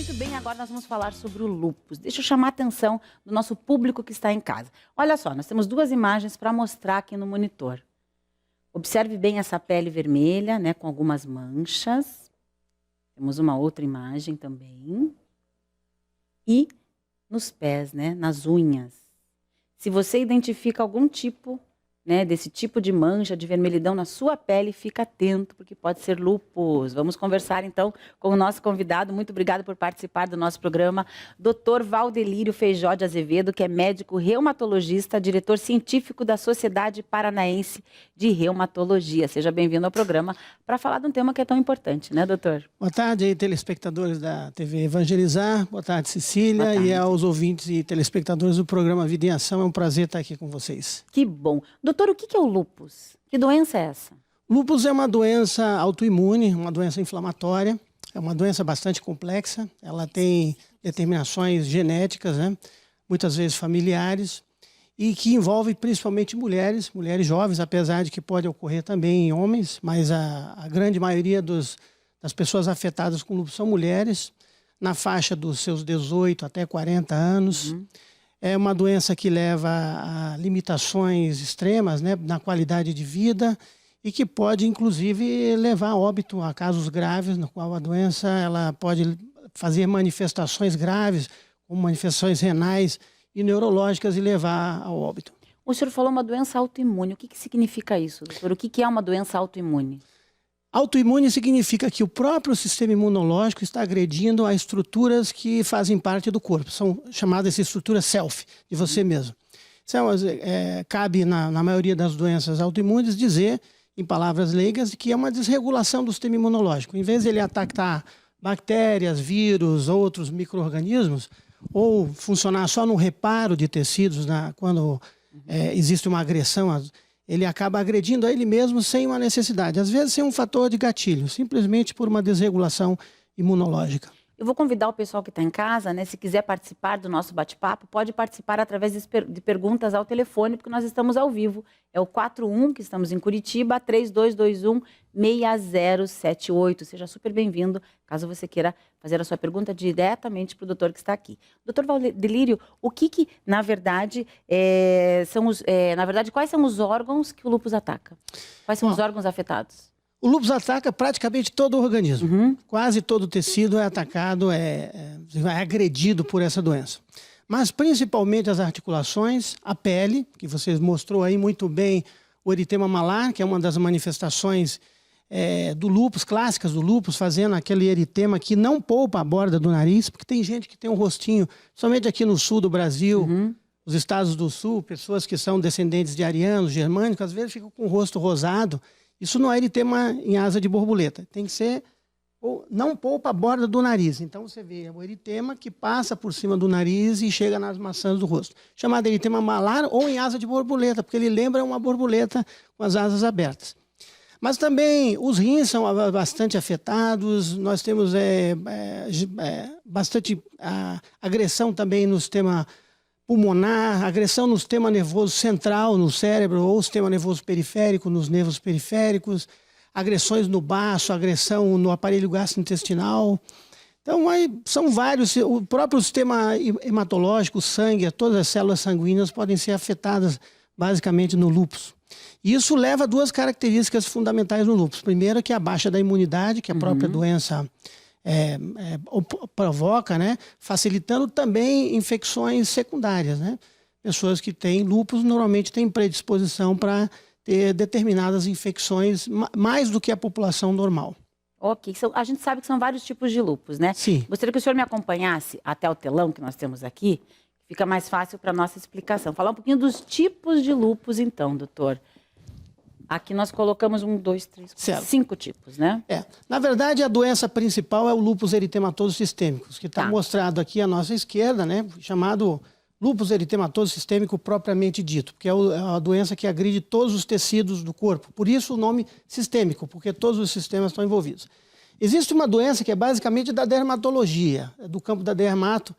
Muito bem, agora nós vamos falar sobre o lúpus. Deixa eu chamar a atenção do nosso público que está em casa. Olha só, nós temos duas imagens para mostrar aqui no monitor. Observe bem essa pele vermelha, né, com algumas manchas. Temos uma outra imagem também. E nos pés, né, nas unhas. Se você identifica algum tipo, né, desse tipo de mancha, de vermelhidão na sua pele, fica atento, porque pode ser lúpus. Vamos conversar, então, com o nosso convidado. Muito obrigado por participar do nosso programa, Dr. Valdelírio Feijó de Azevedo, que é médico reumatologista, diretor científico da Sociedade Paranaense de Reumatologia. Seja bem-vindo ao programa para falar de um tema que é tão importante, né, doutor? Boa tarde aí, telespectadores da TV Evangelizar. Boa tarde, Cecília. Boa tarde. E aos ouvintes e telespectadores do programa Vida em Ação. É um prazer estar aqui com vocês. Que bom. Doutor, o que é o lúpus? Que doença é essa? Lúpus é uma doença autoimune, uma doença inflamatória. É uma doença bastante complexa. Ela tem determinações genéticas, né? Muitas vezes familiares, e que envolve principalmente mulheres jovens, apesar de que pode ocorrer também em homens, mas a grande maioria das pessoas afetadas com lúpus são mulheres, na faixa dos seus 18 até 40 anos. É uma doença que leva a limitações extremas, né, na qualidade de vida e que pode, inclusive, levar a óbito, a casos graves, no qual a doença ela pode fazer manifestações graves, como manifestações renais e neurológicas e levar ao óbito. O senhor falou uma doença autoimune. O que significa isso, doutor? O que é uma doença autoimune? Autoimune significa que o próprio sistema imunológico está agredindo a estruturas que fazem parte do corpo. São chamadas estruturas self, de você mesmo. Então, cabe, na maioria das doenças autoimunes, dizer, em palavras leigas, que é uma desregulação do sistema imunológico. Em vez de ele atacar bactérias, vírus, outros micro-organismos, ou funcionar só no reparo de tecidos, quando existe uma agressão, ele acaba agredindo a ele mesmo sem uma necessidade. Às vezes sem um fator de gatilho, simplesmente por uma desregulação imunológica. Eu vou convidar o pessoal que está em casa, né? Se quiser participar do nosso bate-papo, pode participar através de perguntas ao telefone, porque nós estamos ao vivo. É o 41, que estamos em Curitiba, 3221-6078. Seja super bem-vindo, caso você queira fazer a sua pergunta diretamente para o doutor que está aqui. Doutor Valdelírio, o que na verdade, quais são os órgãos que o lúpus ataca? Quais são os órgãos afetados? O lúpus ataca praticamente todo o organismo. Quase todo o tecido é atacado, é agredido por essa doença. Mas principalmente as articulações, a pele, que você mostrou aí muito bem, o eritema malar, que é uma das manifestações do lúpus, clássicas do lúpus, fazendo aquele eritema que não poupa a borda do nariz, porque tem gente que tem um rostinho, somente aqui no sul do Brasil, os estados do sul, pessoas que são descendentes de arianos, germânicos, às vezes ficam com o rosto rosado. Isso não é eritema em asa de borboleta. Tem que ser, não poupa a borda do nariz. Então você vê o eritema que passa por cima do nariz e chega nas maçãs do rosto. Chamado eritema malar ou em asa de borboleta, porque ele lembra uma borboleta com as asas abertas. Mas também os rins são bastante afetados. Nós temos bastante agressão também no sistema pulmonar, agressão no sistema nervoso central, no cérebro, ou sistema nervoso periférico, nos nervos periféricos, agressões no baço, agressão no aparelho gastrointestinal. Então, são vários. O próprio sistema hematológico, o sangue, todas as células sanguíneas podem ser afetadas basicamente no lúpus. E isso leva a duas características fundamentais no lúpus. Primeiro, que é a baixa da imunidade, que a própria doença provoca, né? Facilitando também infecções secundárias, né? Pessoas que têm lúpus normalmente têm predisposição para ter determinadas infecções mais do que a população normal. Ok, a gente sabe que são vários tipos de lúpus, né? Sim. Gostaria que o senhor me acompanhasse até o telão que nós temos aqui, fica mais fácil para a nossa explicação. Falar um pouquinho dos tipos de lúpus, então, doutor. Aqui nós colocamos 1, 2, 3, 4, 5 tipos, né? Na verdade, a doença principal é o lúpus eritematoso sistêmico, que está mostrado aqui à nossa esquerda, né? Chamado lúpus eritematoso sistêmico propriamente dito, porque é a doença que agride todos os tecidos do corpo. Por isso o nome sistêmico, porque todos os sistemas estão envolvidos. Existe uma doença que é basicamente da dermatologia, do campo da dermato,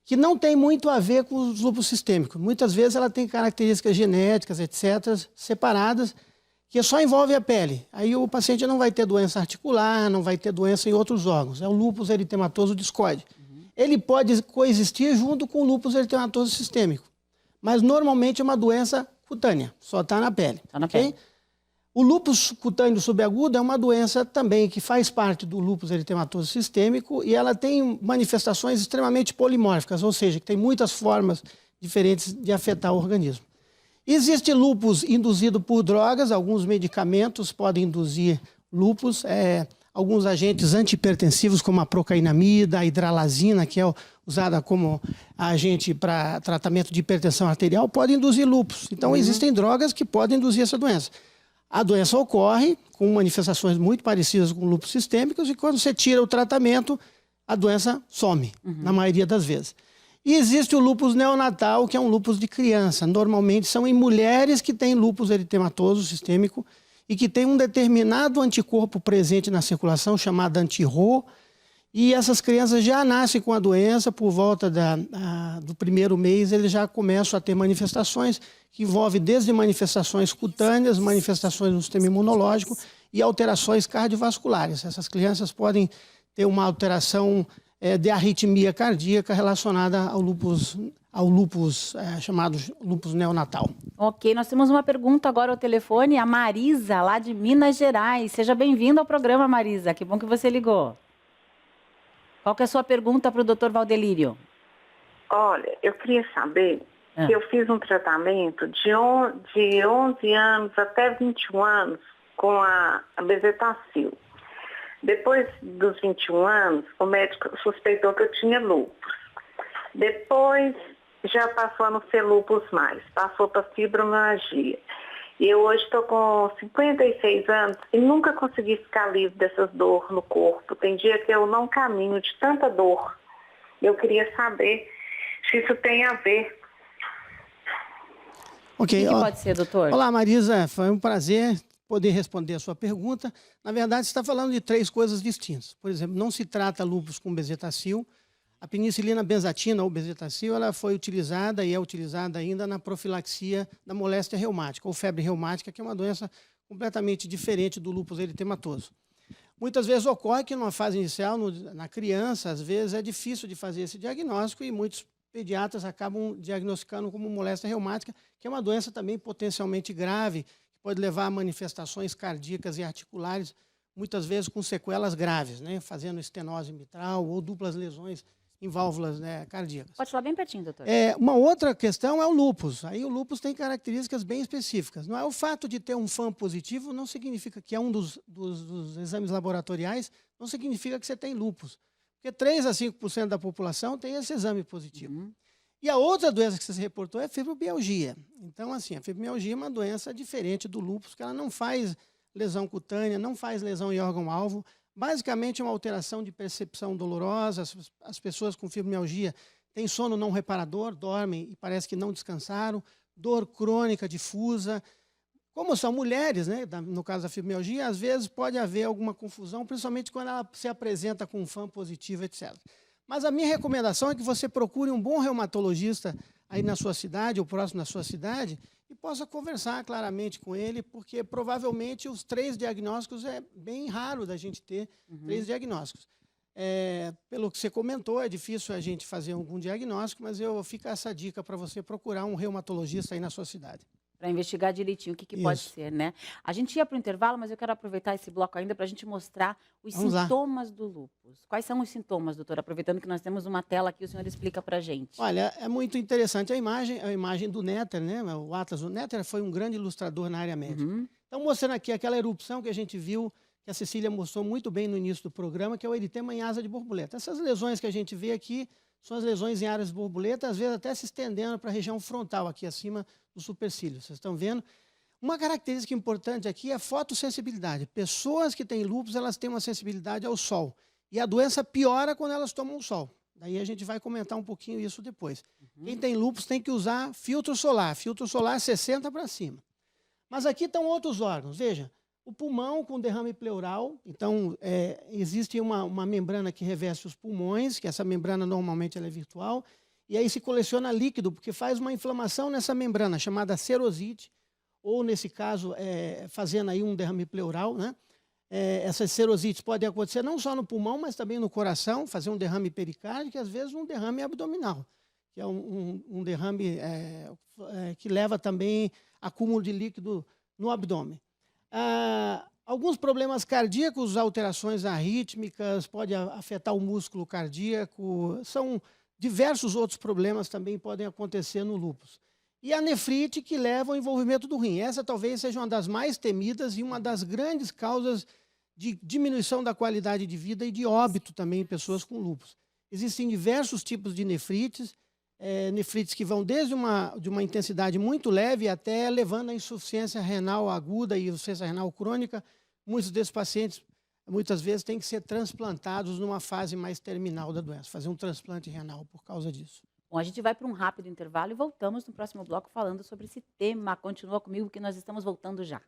que não tem muito a ver com os lúpus sistêmicos. Muitas vezes ela tem características genéticas, etc., separadas, que só envolve a pele. Aí o paciente não vai ter doença articular, não vai ter doença em outros órgãos. É o lúpus eritematoso discoide. ele pode coexistir junto com o lúpus eritematoso sistêmico, mas normalmente é uma doença cutânea, só está na pele. Tá na pele. O lúpus cutâneo subagudo é uma doença também que faz parte do lúpus eritematoso sistêmico e ela tem manifestações extremamente polimórficas, ou seja, que tem muitas formas diferentes de afetar o organismo. Existe lúpus induzido por drogas, alguns medicamentos podem induzir lúpus, alguns agentes antihipertensivos como a procainamida, a hidralazina, que é usada como agente para tratamento de hipertensão arterial, podem induzir lúpus. Então existem drogas que podem induzir essa doença. A doença ocorre com manifestações muito parecidas com lúpus sistêmicos e quando você tira o tratamento, a doença some, na maioria das vezes. E existe o lúpus neonatal, que é um lúpus de criança. Normalmente são em mulheres que têm lúpus eritematoso sistêmico e que tem um determinado anticorpo presente na circulação, chamado anti-Ro, e essas crianças já nascem com a doença, por volta do primeiro mês, eles já começam a ter manifestações que envolvem desde manifestações cutâneas, manifestações no sistema imunológico e alterações cardiovasculares. Essas crianças podem ter uma alteração de arritmia cardíaca relacionada ao lúpus chamado lúpus neonatal. Ok, nós temos uma pergunta agora ao telefone, a Marisa, lá de Minas Gerais. Seja bem-vinda ao programa, Marisa. Que bom que você ligou. Qual que é a sua pergunta para o Dr. Valdelírio? Olha, eu queria saber que eu fiz um tratamento de 11 anos até 21 anos com a bezetacil. Depois dos 21 anos, o médico suspeitou que eu tinha lúpus. Depois já passou a não ser lúpus mais, passou para fibromialgia. E eu hoje estou com 56 anos e nunca consegui ficar livre dessas dores no corpo. Tem dia que eu não caminho de tanta dor. Eu queria saber se isso tem a ver. Ok. O que pode ser, doutor? Olá, Marisa. Foi um prazer poder responder a sua pergunta. Na verdade, você está falando de 3 coisas distintas. Por exemplo, não se trata lúpus com bezetacil. A penicilina benzatina ou bezetacil, ela foi utilizada e é utilizada ainda na profilaxia da moléstia reumática ou febre reumática, que é uma doença completamente diferente do lúpus eritematoso. Muitas vezes ocorre que numa fase inicial, na criança, às vezes é difícil de fazer esse diagnóstico e muitos pediatras acabam diagnosticando como moléstia reumática, que é uma doença também potencialmente grave, que pode levar a manifestações cardíacas e articulares, muitas vezes com sequelas graves, né, fazendo estenose mitral ou duplas lesões em válvulas, né, cardíacas. Pode falar bem pertinho, doutor. Uma outra questão é o lúpus. Aí o lúpus tem características bem específicas. Não é o fato de ter um FAM positivo não significa que é um dos exames laboratoriais, não significa que você tem lúpus. Porque 3 a 5% da população tem esse exame positivo. E a outra doença que você reportou é a fibromialgia. Então, assim, a fibromialgia é uma doença diferente do lúpus, que ela não faz lesão cutânea, não faz lesão em órgão-alvo. Basicamente, é uma alteração de percepção dolorosa. As pessoas com fibromialgia têm sono não reparador, dormem e parece que não descansaram, dor crônica difusa. Como são mulheres, né, no caso da fibromialgia, às vezes pode haver alguma confusão, principalmente quando ela se apresenta com um FAM positivo, etc. Mas a minha recomendação é que você procure um bom reumatologista aí na sua cidade ou próximo da sua cidade e possa conversar claramente com ele, porque provavelmente os 3 diagnósticos é bem raro da gente ter 3 diagnósticos. Pelo que você comentou, é difícil a gente fazer algum diagnóstico, mas fica essa dica para você procurar um reumatologista aí na sua cidade. Para investigar direitinho o que pode ser, né? A gente ia para o intervalo, mas eu quero aproveitar esse bloco ainda para a gente mostrar os sintomas do lúpus. Quais são os sintomas, doutor? Aproveitando que nós temos uma tela aqui, o senhor explica para a gente. Olha, é muito interessante a imagem do Netter, né? O Atlas. O Netter foi um grande ilustrador na área médica. Então, mostrando aqui aquela erupção que a gente viu, que a Cecília mostrou muito bem no início do programa, que é o eritema em asa de borboleta. Essas lesões que a gente vê aqui são as lesões em áreas de borboleta, às vezes até se estendendo para a região frontal, aqui acima do supercílio. Vocês estão vendo? Uma característica importante aqui é a fotossensibilidade. Pessoas que têm lúpus, elas têm uma sensibilidade ao sol. E a doença piora quando elas tomam o sol. Daí a gente vai comentar um pouquinho isso depois. Quem tem lúpus tem que usar filtro solar 60 para cima. Mas aqui estão outros órgãos. Veja, o pulmão com derrame pleural. Então, existe uma membrana que reveste os pulmões, que essa membrana normalmente ela é virtual, e aí se coleciona líquido, porque faz uma inflamação nessa membrana, chamada serosite, ou nesse caso, fazendo aí um derrame pleural, né? essas serosites podem acontecer não só no pulmão, mas também no coração, fazer um derrame pericárdico e às vezes um derrame abdominal, que é um derrame que leva também acúmulo de líquido no abdômen. Alguns problemas cardíacos, alterações arrítmicas, pode afetar o músculo cardíaco, são diversos outros problemas também podem acontecer no lúpus. E a nefrite que leva ao envolvimento do rim. Essa talvez seja uma das mais temidas e uma das grandes causas de diminuição da qualidade de vida e de óbito também em pessoas com lúpus. Existem diversos tipos de nefrites, nefrites que vão desde de uma intensidade muito leve até levando à insuficiência renal aguda e insuficiência renal crônica. Muitos desses pacientes, muitas vezes, têm que ser transplantados numa fase mais terminal da doença, fazer um transplante renal por causa disso. Bom, a gente vai para um rápido intervalo e voltamos no próximo bloco falando sobre esse tema. Continua comigo que nós estamos voltando já.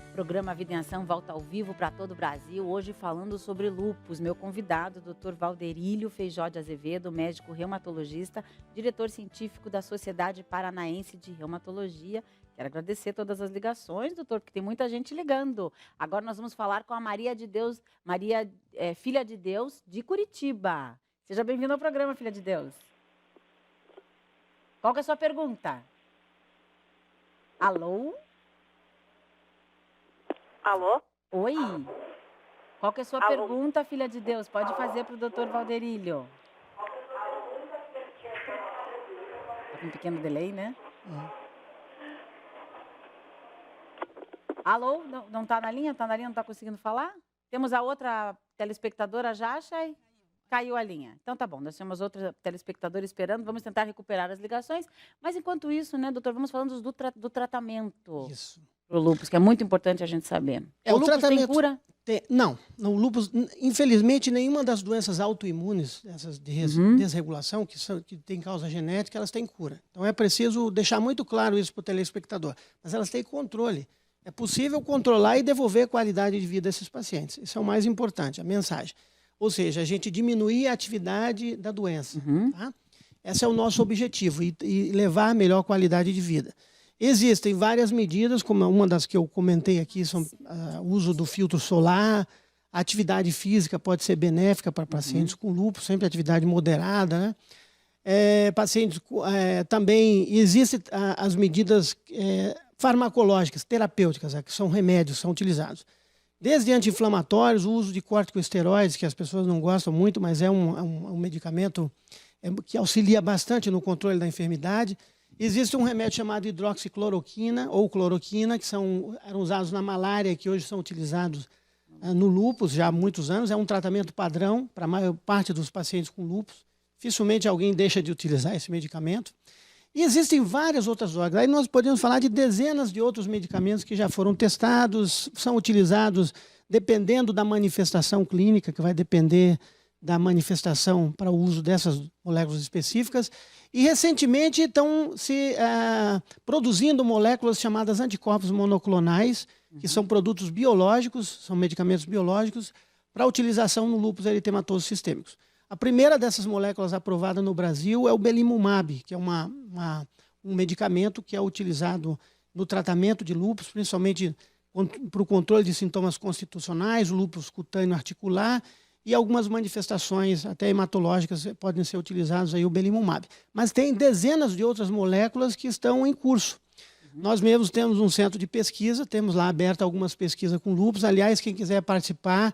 O programa Vida em Ação volta ao vivo para todo o Brasil, hoje falando sobre lúpus. Meu convidado, Dr. Valderílio Feijó de Azevedo, médico reumatologista, diretor científico da Sociedade Paranaense de Reumatologia. Quero agradecer todas as ligações, doutor, porque tem muita gente ligando. Agora nós vamos falar com a Maria de Deus, Filha de Deus, de Curitiba. Seja bem-vinda ao programa, Filha de Deus. Qual que é a sua pergunta? Alô? Alô? Oi. Qual que é a sua Alô? pergunta, Filha de Deus? Pode fazer para o doutor Valderílio. Tá com um pequeno delay, né? Alô? Não está na linha? Está na linha? Não está conseguindo falar? Temos a outra telespectadora, Jacha, e caiu a linha. Então tá bom, nós temos outra telespectadora esperando. Vamos tentar recuperar as ligações. Mas enquanto isso, né, doutor, vamos falando do tratamento. Isso. Para o lúpus, que é muito importante a gente saber. O lúpus tratamento tem cura? Não, o lúpus, infelizmente, nenhuma das doenças autoimunes, essas de desregulação, que tem causa genética, elas têm cura. Então é preciso deixar muito claro isso para o telespectador. Mas elas têm controle. É possível controlar e devolver a qualidade de vida desses pacientes. Isso é o mais importante, a mensagem. Ou seja, a gente diminuir a atividade da doença. Tá? Esse é o nosso objetivo, e levar a melhor qualidade de vida. Existem várias medidas, como uma das que eu comentei aqui, são o uso do filtro solar, a atividade física pode ser benéfica para pacientes com lúpus, sempre atividade moderada, né? Pacientes também existem as medidas farmacológicas, terapêuticas, que são remédios, são utilizados. Desde anti-inflamatórios, o uso de corticosteroides, que as pessoas não gostam muito, mas é um medicamento que auxilia bastante no controle da enfermidade. Existe um remédio chamado hidroxicloroquina ou cloroquina, que eram usados na malária, que hoje são utilizados no lúpus já há muitos anos. É um tratamento padrão para a maior parte dos pacientes com lúpus. Dificilmente alguém deixa de utilizar esse medicamento. E existem várias outras drogas. Aí nós podemos falar de dezenas de outros medicamentos que já foram testados, são utilizados dependendo da manifestação clínica, que vai depender da manifestação para o uso dessas moléculas específicas. E recentemente estão se produzindo moléculas chamadas anticorpos monoclonais, que são produtos biológicos, são medicamentos biológicos, para utilização no lúpus eritematoso sistêmicos. A primeira dessas moléculas aprovada no Brasil é o belimumab, que é um medicamento que é utilizado no tratamento de lúpus, principalmente para o controle de sintomas constitucionais, o lúpus cutâneo articular, e algumas manifestações até hematológicas podem ser utilizados aí o belimumab. Mas tem dezenas de outras moléculas que estão em curso. Nós mesmos temos um centro de pesquisa, temos lá aberto algumas pesquisas com lúpus. Aliás, quem quiser participar,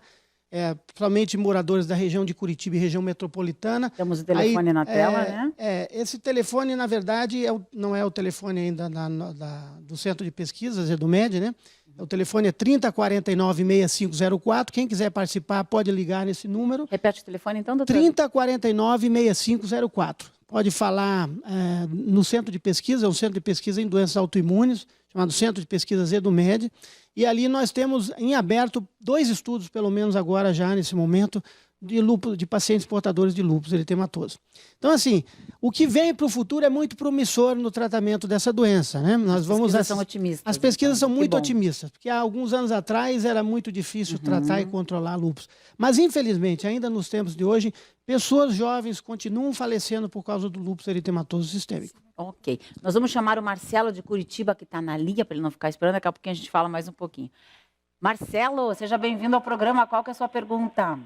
principalmente moradores da região de Curitiba e região metropolitana. Temos o telefone na tela, né? Esse telefone, na verdade, não é o telefone ainda do centro de pesquisas, é do MED, né? O telefone é 3049-6504. Quem quiser participar pode ligar nesse número. Repete o telefone então, doutor? 3049-6504. Pode falar no centro de pesquisa, é um centro de pesquisa em doenças autoimunes, chamado Centro de Pesquisas EduMed. E ali nós temos em aberto 2 estudos, pelo menos agora já nesse momento, de pacientes portadores de lúpus eritematoso. Então, assim, o que vem para o futuro é muito promissor no tratamento dessa doença, né? As pesquisas são otimistas. As pesquisas então. são muito otimistas, porque há alguns anos atrás era muito difícil tratar e controlar lúpus. Mas, infelizmente, ainda nos tempos de hoje, pessoas jovens continuam falecendo por causa do lúpus eritematoso sistêmico. Ok. Nós vamos chamar o Marcelo de Curitiba, que está na linha, para ele não ficar esperando. Daqui a pouquinho a gente fala mais um pouquinho. Marcelo, seja bem-vindo ao programa. Qual que é a sua pergunta?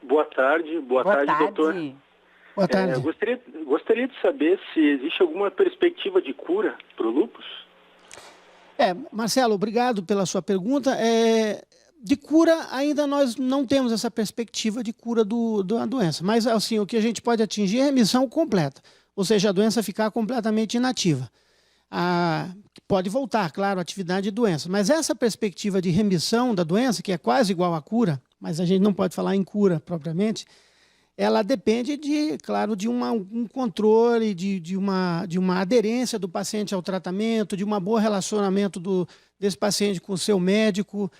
Boa tarde, doutor. Boa tarde. Gostaria de saber se existe alguma perspectiva de cura para o lúpus? Marcelo, obrigado pela sua pergunta. De cura, ainda nós não temos essa perspectiva de cura da doença, mas assim, o que a gente pode atingir é remissão completa, ou seja, a doença ficar completamente inativa. Pode voltar, claro, a atividade de doença, mas essa perspectiva de remissão da doença, que é quase igual à cura, mas a gente não pode falar em cura propriamente, ela depende claro, de um controle, de uma aderência do paciente ao tratamento, de um bom relacionamento desse paciente com o seu médico.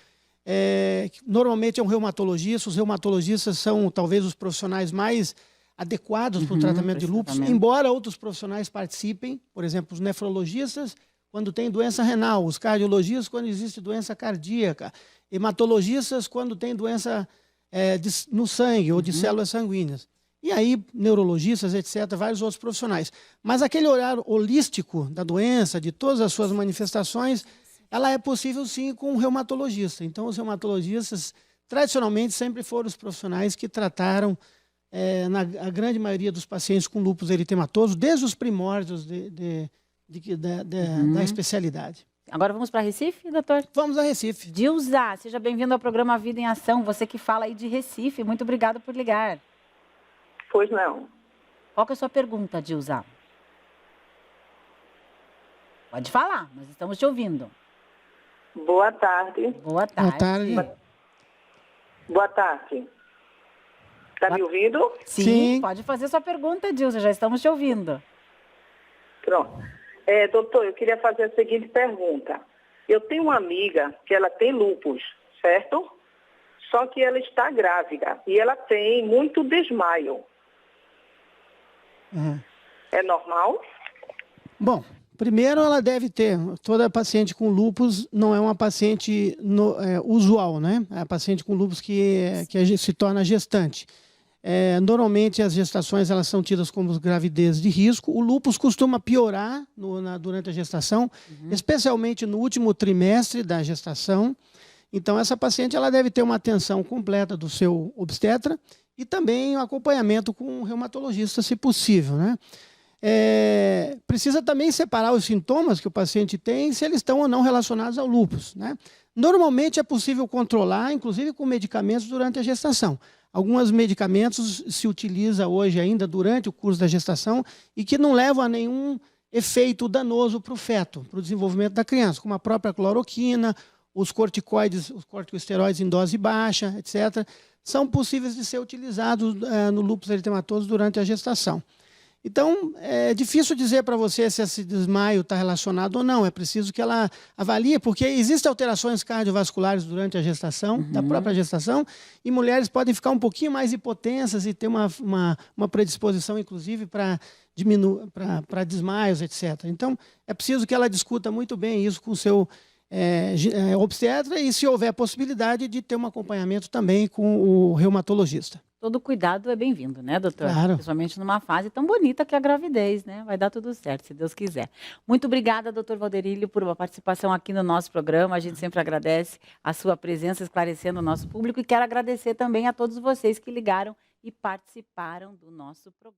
Normalmente é um reumatologista, os reumatologistas são talvez os profissionais mais adequados para o tratamento de lúpus, embora outros profissionais participem, por exemplo, os nefrologistas, quando tem doença renal, os cardiologistas, quando existe doença cardíaca, hematologistas, quando tem doença no sangue ou de células sanguíneas. E aí, neurologistas, etc., vários outros profissionais. Mas aquele olhar holístico da doença, de todas as suas manifestações, ela é possível sim com um reumatologista. Então, os reumatologistas, tradicionalmente, sempre foram os profissionais que trataram a grande maioria dos pacientes com lúpus eritematoso, desde os primórdios da especialidade. Agora vamos para Recife, doutor? Vamos a Recife. Dilza, seja bem-vindo ao programa Vida em Ação. Você que fala aí de Recife. Muito obrigado por ligar. Pois não. Qual que é a sua pergunta, Dilza? Pode falar, nós estamos te ouvindo. Boa tarde. Boa tarde. Boa tarde. Boa tarde. Está me ouvindo? Sim, pode fazer sua pergunta, Dilza, já estamos te ouvindo. Pronto. Doutor, eu queria fazer a seguinte pergunta. Eu tenho uma amiga que ela tem lúpus, certo? Só que ela está grávida e ela tem muito desmaio. É normal? Bom, primeiro ela deve ter, toda paciente com lúpus não é uma paciente usual, né? É a paciente com lúpus que se torna gestante. Normalmente as gestações elas são tidas como gravidez de risco. O lúpus costuma piorar durante a gestação, especialmente no último trimestre da gestação. Então essa paciente ela deve ter uma atenção completa do seu obstetra e também um acompanhamento com um reumatologista, se possível, né? Precisa também separar os sintomas que o paciente tem, se eles estão ou não relacionados ao lúpus, né? Normalmente é possível controlar, inclusive com medicamentos durante a gestação. Alguns medicamentos se utiliza hoje ainda durante o curso da gestação e que não levam a nenhum efeito danoso para o feto, para o desenvolvimento da criança, como a própria cloroquina, os corticoides, os corticosteroides em dose baixa, etc., são possíveis de ser utilizados no lúpus eritematoso durante a gestação. Então, é difícil dizer para você se esse desmaio está relacionado ou não. É preciso que ela avalie, porque existem alterações cardiovasculares durante a gestação, da própria gestação, e mulheres podem ficar um pouquinho mais hipotensas e ter uma predisposição, inclusive, para desmaios, etc. Então, é preciso que ela discuta muito bem isso com o seu obstetra e, se houver possibilidade, de ter um acompanhamento também com o reumatologista. Todo cuidado é bem-vindo, né, doutor? Claro. Principalmente numa fase tão bonita que é a gravidez, né? Vai dar tudo certo, se Deus quiser. Muito obrigada, doutor Valderílio, por uma participação aqui no nosso programa. A gente sempre agradece a sua presença, esclarecendo o nosso público. E quero agradecer também a todos vocês que ligaram e participaram do nosso programa.